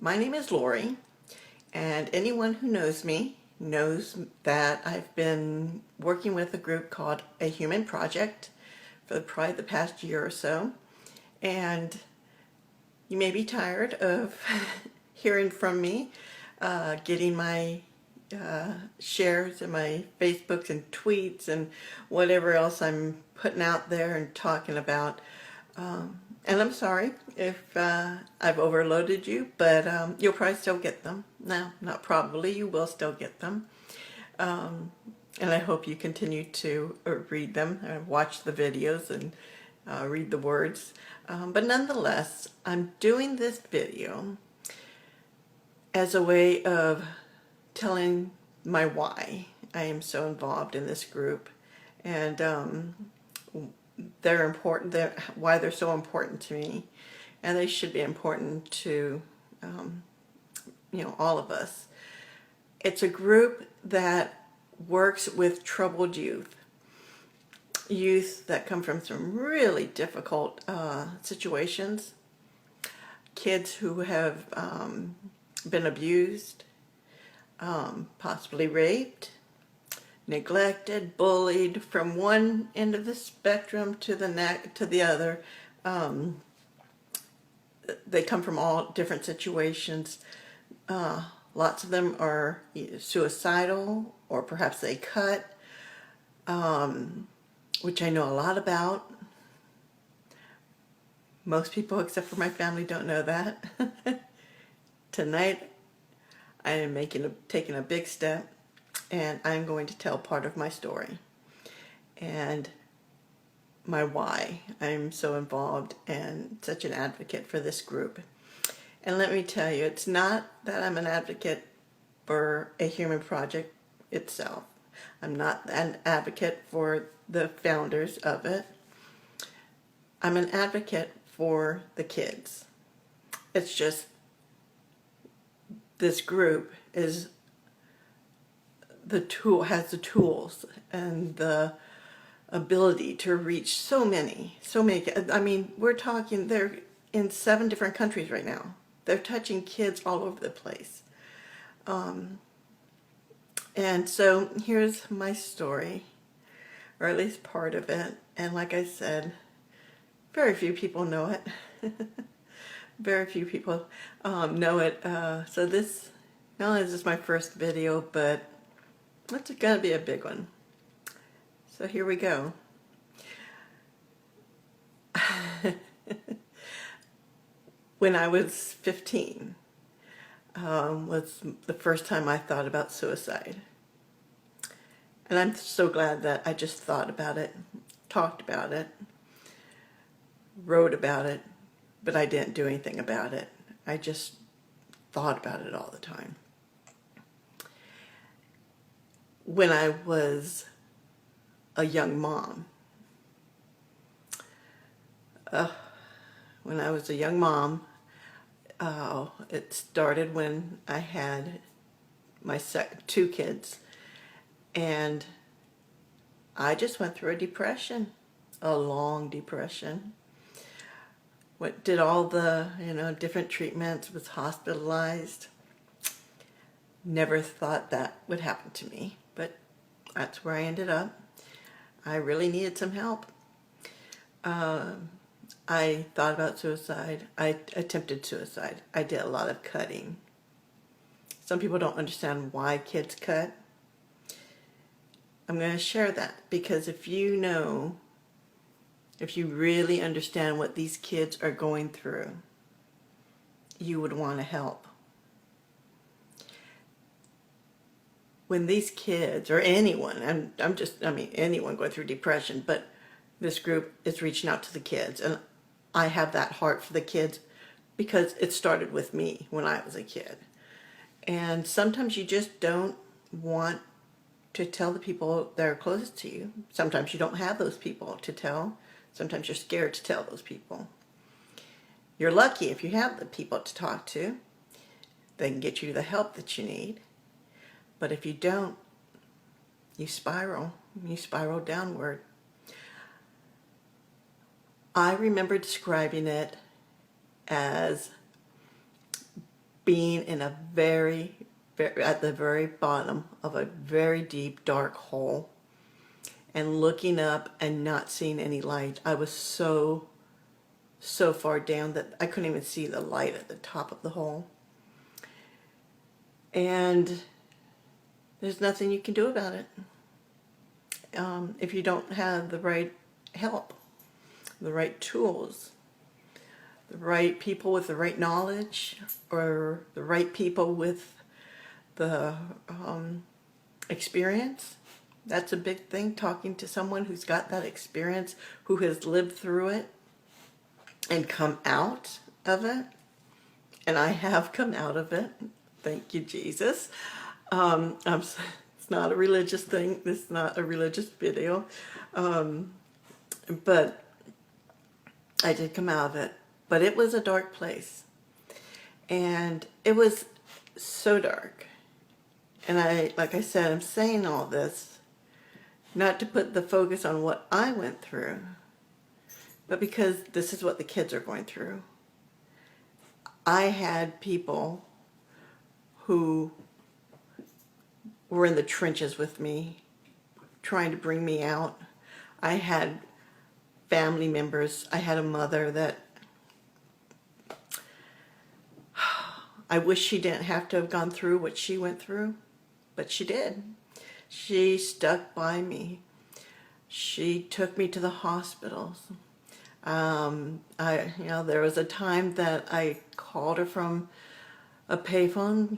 My name is Lori, and anyone who knows me knows that I've been working with a group called A Human Project for probably the past year or so. And you may be tired of hearing from me, getting my shares and my Facebooks and tweets and whatever else I'm putting out there and talking about. And I'm sorry if I've overloaded you, but you'll probably still get them. No, not probably, you will still get them. And I hope you continue to read them, watch the videos, and read the words. But nonetheless, I'm doing this video as a way of telling my why I am so involved in this group, and they're important. Why they're so important to me, and they should be important to all of us. It's a group that works with troubled youth that come from some really difficult situations, kids who have been abused, possibly raped, neglected, bullied, from one end of the spectrum to the other. They come from all different situations. Lots of them are either suicidal, or perhaps they cut, which I know a lot about. Most people except for my family don't know that. Tonight I am taking a big step, and I'm going to tell part of my story and my why I'm so involved and such an advocate for this group. And let me tell you, it's not that I'm an advocate for A Human Project itself. I'm not an advocate for the founders of it. I'm an advocate for the kids. It's just this group is has the tools and the ability to reach so many. I mean, we're talking, they're in 7 different countries right now. They're touching kids all over the place. And so here's my story, or at least part of it. And like I said, very few people know it. Very few people know it. So this, not only is this my first video, but it's going to be a big one. So here we go. When I was 15, was the first time I thought about suicide. And I'm so glad that I just thought about it, talked about it, wrote about it, but I didn't do anything about it. I just thought about it all the time. When I was a young mom, it started when I had my 2 kids, and I just went through a depression, a long depression. Did all the different treatments, was hospitalized. Never thought that would happen to me, but that's where I ended up. I really needed some help. I thought about suicide. I attempted suicide. I did a lot of cutting. Some people don't understand why kids cut. I'm going to share that, because if you really understand what these kids are going through, you would want to help. When these kids, or anyone, anyone going through depression, but this group is reaching out to the kids, and I have that heart for the kids because it started with me when I was a kid. And sometimes you just don't want to tell the people that are closest to you. Sometimes you don't have those people to tell. Sometimes you're scared to tell those people. You're lucky if you have the people to talk to. They can get you the help that you need. But if you don't, you spiral downward. I remember describing it as being in a at the very bottom of a very deep, dark hole and looking up and not seeing any light. I was so far down that I couldn't even see the light at the top of the hole. And there's nothing you can do about it if you don't have the right help, the right tools, the right people with the right knowledge, or the right people with the experience. That's a big thing, talking to someone who's got that experience, who has lived through it and come out of it. And I have come out of it. Thank you, Jesus. It's not a religious thing. This is not a religious video. But I did come out of it. But it was a dark place. And it was so dark. And like I said, I'm saying all this not to put the focus on what I went through, but because this is what the kids are going through. I had people who were in the trenches with me, trying to bring me out. I had family members. I had a mother that I wish she didn't have to have gone through what she went through, but she did. She stuck by me. She took me to the hospitals. There was a time that I called her from a payphone,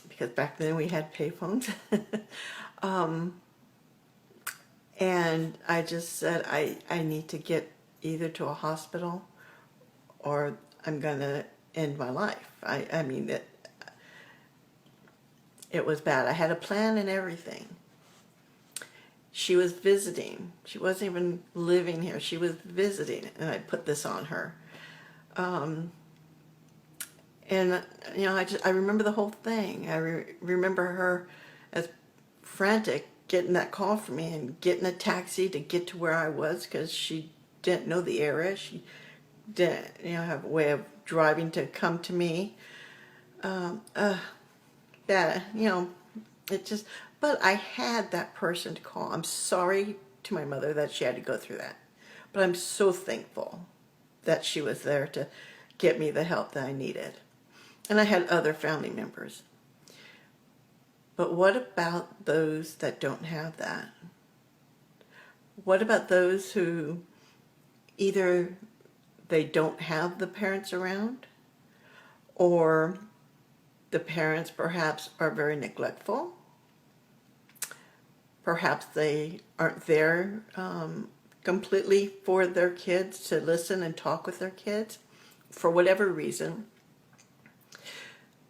because back then we had payphones. And I just said, I need to get either to a hospital or I'm going to end my life. I mean, it was bad. I had a plan and everything. She was visiting. She wasn't even living here. She was visiting, and I put this on her. And I remember the whole thing. I remember her as frantic, getting that call from me and getting a taxi to get to where I was, because she didn't know the area. She didn't, have a way of driving to come to me. It just. But I had that person to call. I'm sorry to my mother that she had to go through that. But I'm so thankful that she was there to get me the help that I needed. And I had other family members. But what about those that don't have that? What about those who either they don't have the parents around, or the parents perhaps are very neglectful? Perhaps they aren't there completely for their kids to listen and talk with their kids for whatever reason.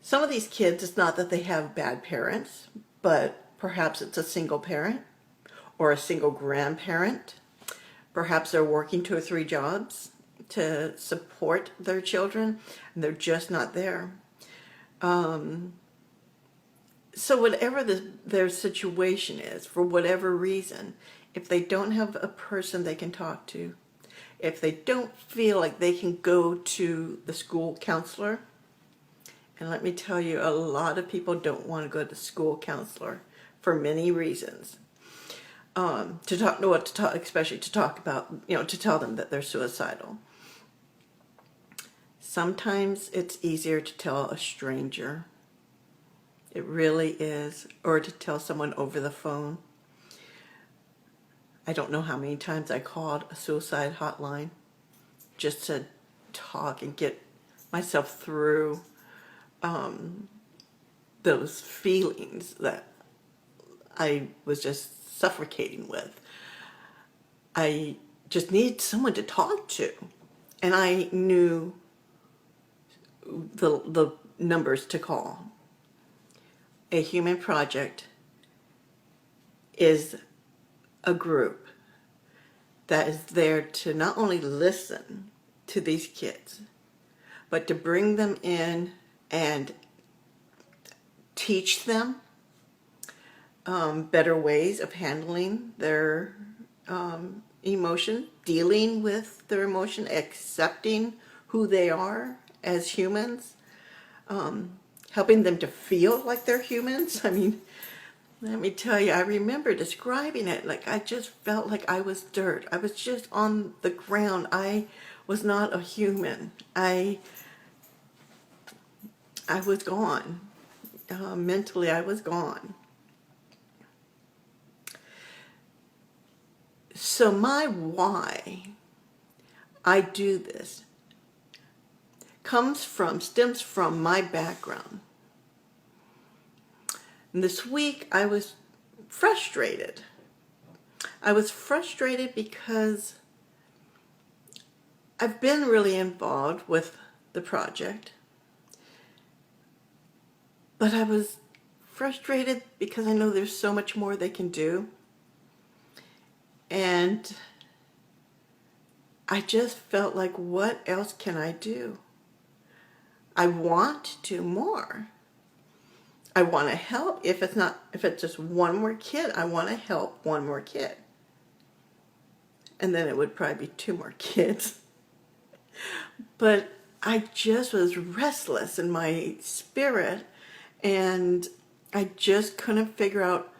Some of these kids, it's not that they have bad parents, but perhaps it's a single parent or a single grandparent. Perhaps they're working 2 or 3 jobs to support their children, and they're just not there. So whatever their situation is, for whatever reason, if they don't have a person they can talk to, if they don't feel like they can go to the school counselor, and let me tell you, a lot of people don't want to go to the school counselor for many reasons. Especially to talk about, to tell them that they're suicidal. Sometimes it's easier to tell a stranger. It really is. Or to tell someone over the phone. I don't know how many times I called a suicide hotline just to talk and get myself through those feelings that I was just suffocating with. I just needed someone to talk to. And I knew the numbers to call. A Human Project is a group that is there to not only listen to these kids, but to bring them in and teach them better ways of handling their emotion, dealing with their emotion, accepting who they are as humans, helping them to feel like they're humans. I mean, let me tell you, I remember describing it like I just felt like I was dirt. I was just on the ground. I was not a human. I was gone. Mentally, I was gone. So my why I do this stems from my background. And this week I was frustrated. I was frustrated because I've been really involved with the project, but I was frustrated because I know there's so much more they can do. And I just felt like, what else can I do? I want to do more. I want to help. If it's just one more kid, I want to help one more kid. And then it would probably be two more kids. But I just was restless in my spirit, and I just couldn't figure out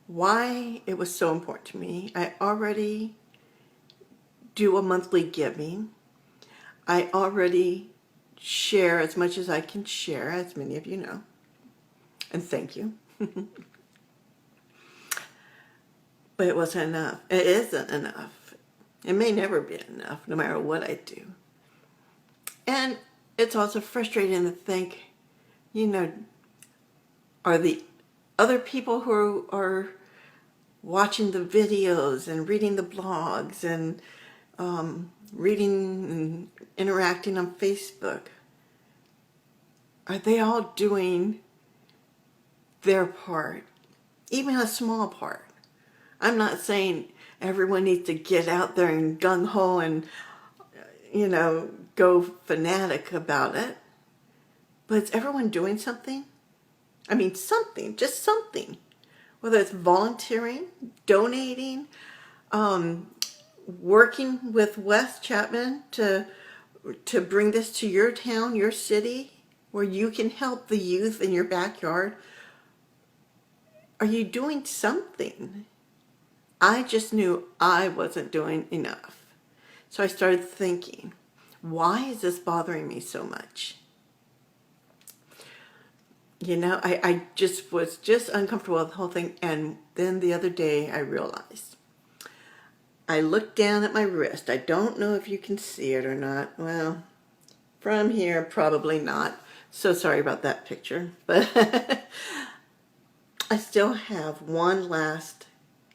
why it was so important to me. I already do a monthly giving. I already share as much as I can share, as many of you know. And thank you. But it wasn't enough. It isn't enough. It may never be enough, no matter what I do. And it's also frustrating to think, are the other people who are watching the videos and reading the blogs and reading and interacting on Facebook, are they all doing their part, even a small part? I'm not saying everyone needs to get out there and gung-ho and, go fanatic about it, but is everyone doing something? I mean, something, just something. Whether it's volunteering, donating, working with Wes Chapman to bring this to your town, your city, where you can help the youth in your backyard. Are you doing something? I just knew I wasn't doing enough. So I started thinking, why is this bothering me so much? I just was uncomfortable with the whole thing. And then the other day I realized. I looked down at my wrist. I don't know if you can see it or not. Well, from here, probably not. So sorry about that picture. But I still have one last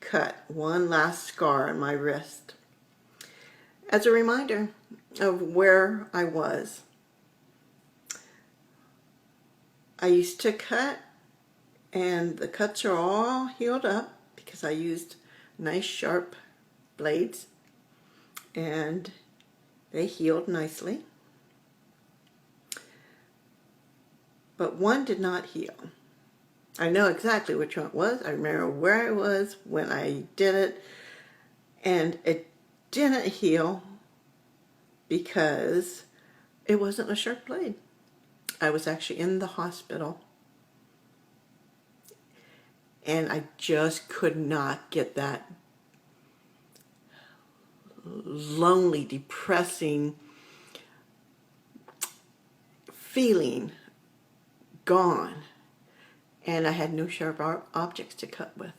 cut, one last scar on my wrist, as a reminder of where I was. I used to cut, and the cuts are all healed up because I used nice sharp blades, and they healed nicely. But one did not heal. I know exactly which one it was. I remember where I was when I did it, and it didn't heal because it wasn't a sharp blade. I was actually in the hospital, and I just could not get that lonely, depressing feeling gone. And I had no sharp objects to cut with.